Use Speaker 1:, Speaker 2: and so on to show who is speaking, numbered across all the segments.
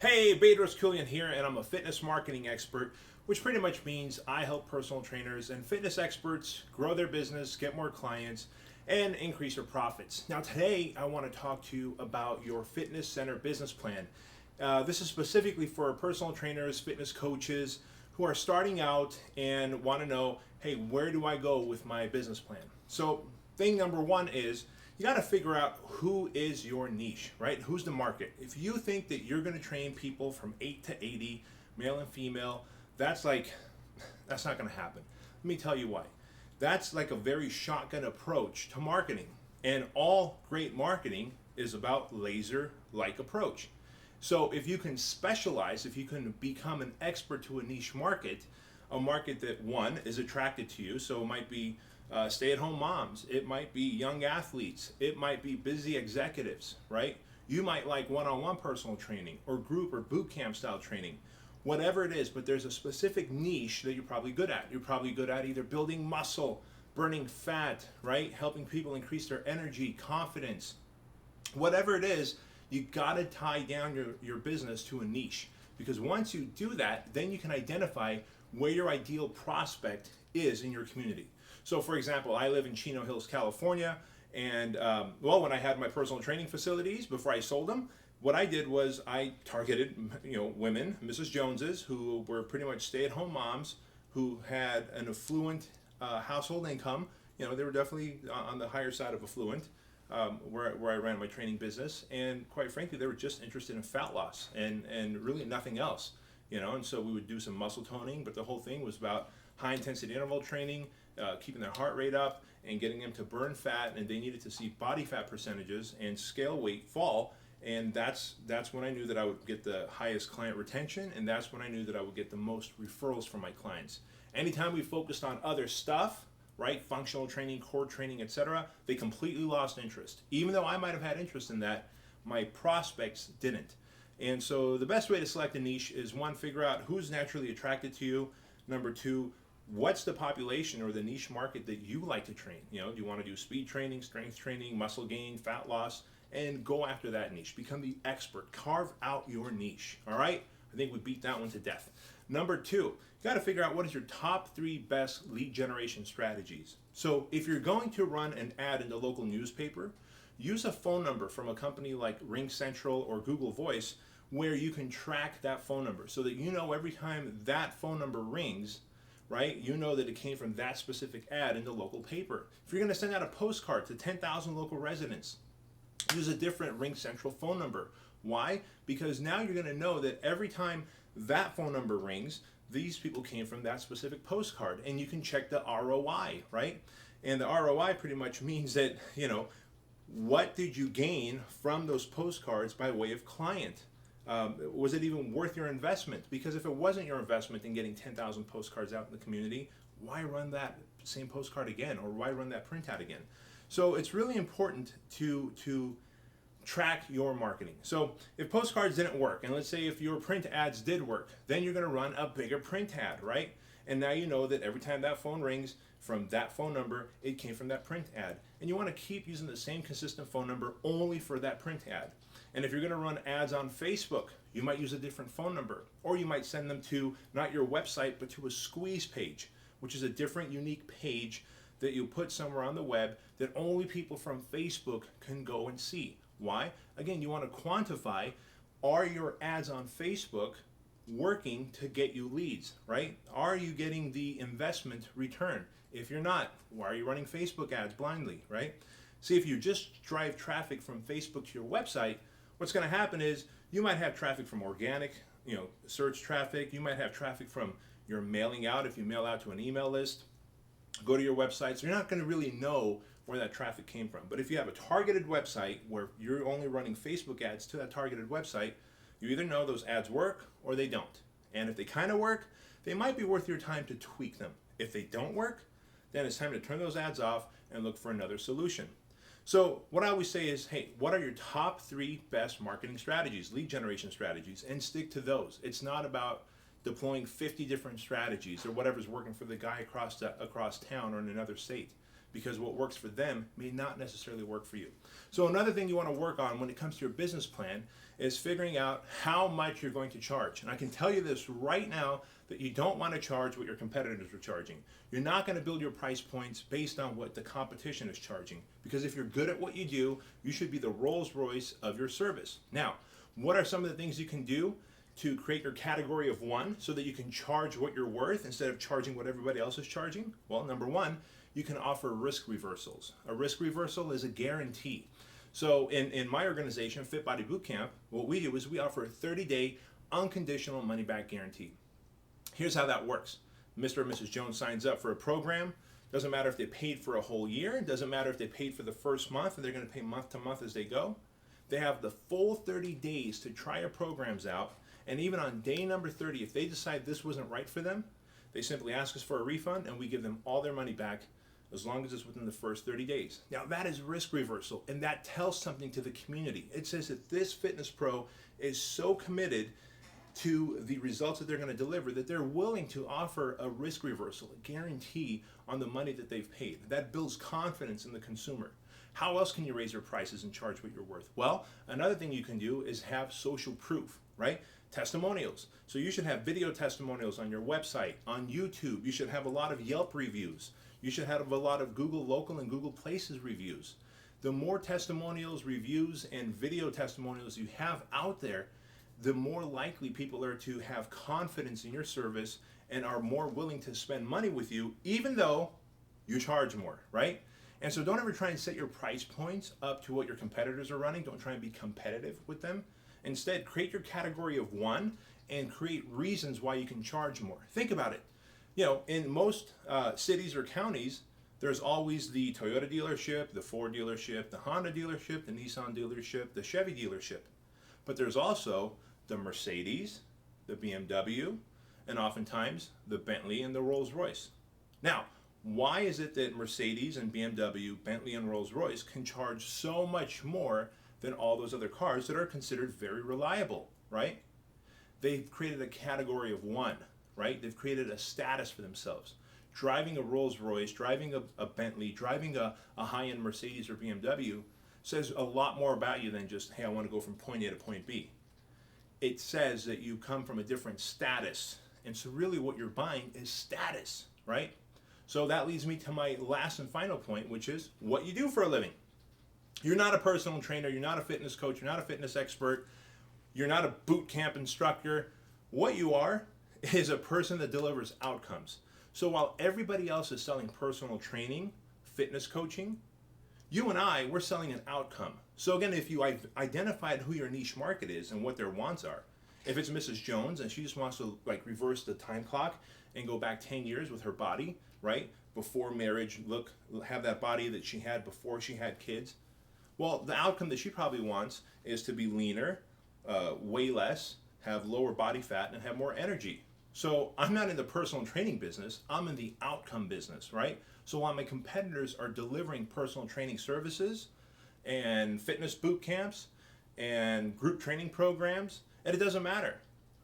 Speaker 1: Hey, Bedros Keulian here, and I'm a fitness marketing expert, which pretty much means I help personal trainers and fitness experts grow their business, get more clients, and increase their profits. Now, today I want to talk to you about your fitness center business plan. This is specifically for personal trainers, fitness coaches who are starting out and want to know, hey, where do I go with my business plan? So, thing number one is you got to figure out who is your niche, right? Who's the market? If you think that you're going to train people from 8 to 80, male and female, that's not going to happen. Let me tell you why. That's like a very shotgun approach to marketing. And all great marketing is about laser like approach. So if you can specialize, if you can become an expert to a niche market, a market that one is attracted to you, so it might be stay-at-home moms, it might be young athletes, it might be busy executives, right? You might like one-on-one personal training or group or boot camp style training, whatever it is, but there's a specific niche that you're probably good at. You're probably good at either building muscle, burning fat, right? Helping people increase their energy, confidence, whatever it is, you gotta tie down your business to a niche. Because once you do that, then you can identify where your ideal prospect is in your community. So for example, I live in Chino Hills, California, and when I had my personal training facilities, before I sold them, what I did was I targeted women, Mrs. Joneses, who were pretty much stay-at-home moms who had an affluent household income. They were definitely on the higher side of affluent, where I ran my training business, and quite frankly, they were just interested in fat loss and really nothing else. And so we would do some muscle toning, but the whole thing was about high intensity interval training, keeping their heart rate up and getting them to burn fat, and they needed to see body fat percentages and scale weight fall. And that's when I knew that I would get the highest client retention, and that's when I knew that I would get the most referrals from my clients. Anytime we focused on other stuff, right, functional training, core training, etc., they completely lost interest. Even though I might have had interest in that, my prospects didn't. And so the best way to select a niche is, one, figure out who's naturally attracted to you. Number two, what's the population or the niche market that you like to train? Do you want to do speed training, strength training, muscle gain, fat loss? And go after that niche. Become the expert. Carve out your niche. All right? I think we beat that one to death. Number two, you got to figure out what is your top 3 best lead generation strategies. So if you're going to run an ad in the local newspaper, use a phone number from a company like Ring Central or Google Voice, where you can track that phone number so that every time that phone number rings, right, that it came from that specific ad in the local paper. If you're going to send out a postcard to 10,000 local residents, use a different Ring Central phone number. Why? Because now you're going to know that every time that phone number rings, these people came from that specific postcard, and you can check the ROI, right? And the ROI pretty much means that, what did you gain from those postcards by way of client? Was it even worth your investment? Because if it wasn't your investment in getting 10,000 postcards out in the community, why run that same postcard again, or why run that printout again? So it's really important to track your marketing. So if postcards didn't work, and let's say if your print ads did work, then you're going to run a bigger print ad, right? And now you know that every time that phone rings from that phone number, it came from that print ad. And you want to keep using the same consistent phone number only for that print ad. And if you're going to run ads on Facebook, you might use a different phone number, or you might send them to not your website, but to a squeeze page, which is a different, unique page that you put somewhere on the web that only people from Facebook can go and see. Why? Again, you want to quantify, are your ads on Facebook working to get you leads, right? Are you getting the investment return? If you're not, why are you running Facebook ads blindly, right? See, if you just drive traffic from Facebook to your website, what's going to happen is you might have traffic from organic, search traffic. You might have traffic from your mailing out if you mail out to an email list. Go to your website. So you're not going to really know where that traffic came from. But if you have a targeted website where you're only running Facebook ads to that targeted website, you either know those ads work or they don't. And if they kind of work, they might be worth your time to tweak them. If they don't work, then it's time to turn those ads off and look for another solution. So what I always say is, hey, what are your top 3 best marketing strategies, lead generation strategies, and stick to those. It's not about deploying 50 different strategies or whatever's working for the guy across town or in another state. because what works for them may not necessarily work for you. So another thing you want to work on when it comes to your business plan is figuring out how much you're going to charge. And I can tell you this right now, that you don't want to charge what your competitors are charging. You're not going to build your price points based on what the competition is charging, because if you're good at what you do, you should be the Rolls Royce of your service. Now, what are some of the things you can do to create your category of one so that you can charge what you're worth instead of charging what everybody else is charging? Well, number one, you can offer risk reversals. A risk reversal is a guarantee. So in my organization, Fit Body Bootcamp, what we do is we offer a 30-day unconditional money-back guarantee. Here's how that works. Mr. or Mrs. Jones signs up for a program. Doesn't matter if they paid for a whole year. Doesn't matter if they paid for the first month and they're going to pay month to month as they go. They have the full 30 days to try your programs out. And even on day number 30, if they decide this wasn't right for them, they simply ask us for a refund and we give them all their money back as long as it's within the first 30 days. Now that is risk reversal, and that tells something to the community. It says that this fitness pro is so committed to the results that they're going to deliver that they're willing to offer a risk reversal, a guarantee on the money that they've paid. That builds confidence in the consumer. How else can you raise your prices and charge what you're worth? Well, another thing you can do is have social proof, right? Testimonials. So you should have video testimonials on your website, on YouTube. You should have a lot of Yelp reviews. You should have a lot of Google Local and Google Places reviews. The more testimonials, reviews, and video testimonials you have out there, the more likely people are to have confidence in your service and are more willing to spend money with you, even though you charge more, right? And so don't ever try and set your price points up to what your competitors are running. Don't try and be competitive with them. Instead, create your category of one and create reasons why you can charge more. Think about it. You know, in most cities or counties, there's always the Toyota dealership, the Ford dealership, the Honda dealership, the Nissan dealership, the Chevy dealership. But there's also the Mercedes, the BMW, and oftentimes the Bentley and the Rolls Royce. Now, why is it that Mercedes and BMW, Bentley and Rolls Royce can charge so much more than all those other cars that are considered very reliable, right? They've created a category of one, right? They've created a status for themselves. Driving a Rolls Royce, driving a Bentley, driving a high-end Mercedes or BMW says a lot more about you than just, hey, I want to go from point A to point B. It says that you come from a different status. And so really what you're buying is status, right? So that leads me to my last and final point, which is what you do for a living. You're not a personal trainer, you're not a fitness coach, you're not a fitness expert, you're not a boot camp instructor. What you are is a person that delivers outcomes. So while everybody else is selling personal training, fitness coaching, you and I, we're selling an outcome. So again, if you identified who your niche market is and what their wants are, if it's Mrs. Jones and she just wants to like reverse the time clock and go back 10 years with her body, right? Before marriage, have that body that she had before she had kids. Well, the outcome that she probably wants is to be leaner, weigh less, have lower body fat, and have more energy. So I'm not in the personal training business, I'm in the outcome business, right? So while my competitors are delivering personal training services and fitness boot camps and group training programs, and it doesn't matter,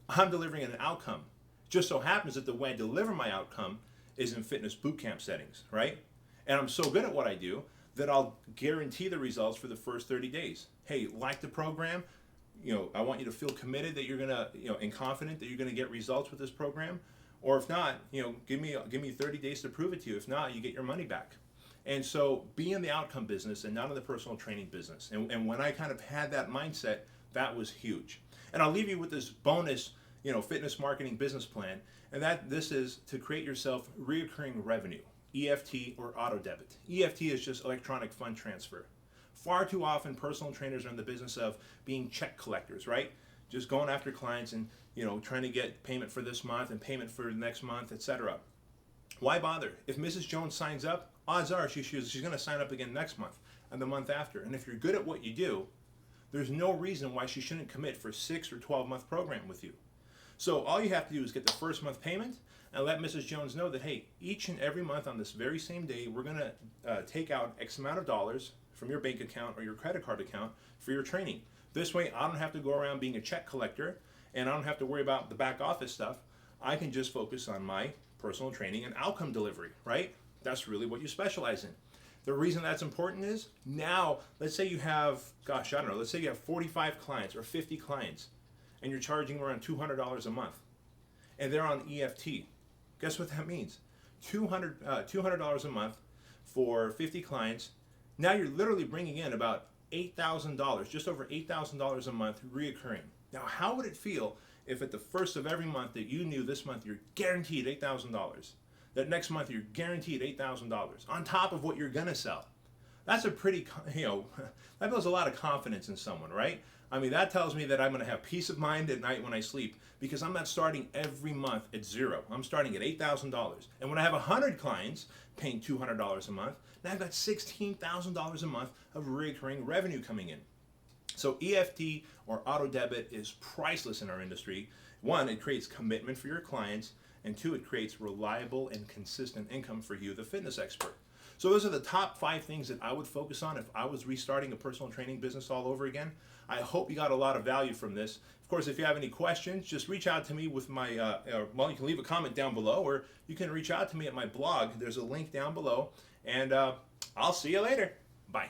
Speaker 1: I'm delivering an outcome. It just so happens that the way I deliver my outcome is in fitness boot camp settings, right? And I'm so good at what I do that I'll guarantee the results for the first 30 days. Hey, like the program, I want you to feel committed that you're gonna, and confident that you're gonna get results with this program. Or if not, give me 30 days to prove it to you. If not, you get your money back. And so be in the outcome business and not in the personal training business. And when I kind of had that mindset, that was huge. And I'll leave you with this bonus, fitness marketing business plan. And this is to create yourself reoccurring revenue, EFT or auto debit. EFT is just electronic fund transfer. Far too often, personal trainers are in the business of being check collectors, right? Just going after clients and trying to get payment for this month and payment for the next month, etc. Why bother? If Mrs. Jones signs up, odds are she's going to sign up again next month and the month after. And if you're good at what you do, there's no reason why she shouldn't commit for 6 or 12-month program with you. So all you have to do is get the first month payment and let Mrs. Jones know that, hey, each and every month on this very same day, we're going to take out X amount of dollars from your bank account or your credit card account for your training. This way, I don't have to go around being a check collector and I don't have to worry about the back office stuff. I can just focus on my personal training and outcome delivery, right? That's really what you specialize in. The reason that's important is now, let's say you have, gosh, I don't know, let's say you have 45 clients or 50 clients and you're charging around $200 a month and they're on EFT. Guess what that means? $200 a month for 50 clients. Now you're literally bringing in about $8,000, just over $8,000 a month reoccurring. Now, how would it feel if at the first of every month that you knew this month you're guaranteed $8,000, that next month you're guaranteed $8,000 on top of what you're gonna sell? That's a pretty, that builds a lot of confidence in someone, right? I mean, that tells me that I'm gonna have peace of mind at night when I sleep because I'm not starting every month at zero. I'm starting at $8,000. And when I have 100 clients paying $200 a month, now I've got $16,000 a month of recurring revenue coming in. So EFT or auto debit is priceless in our industry. One, it creates commitment for your clients, and two, it creates reliable and consistent income for you, the fitness expert. So those are the top 5 things that I would focus on if I was restarting a personal training business all over again. I hope you got a lot of value from this. Of course, if you have any questions, just reach out to me with my, well, you can leave a comment down below, or you can reach out to me at my blog. There's a link down below, and I'll see you later. Bye.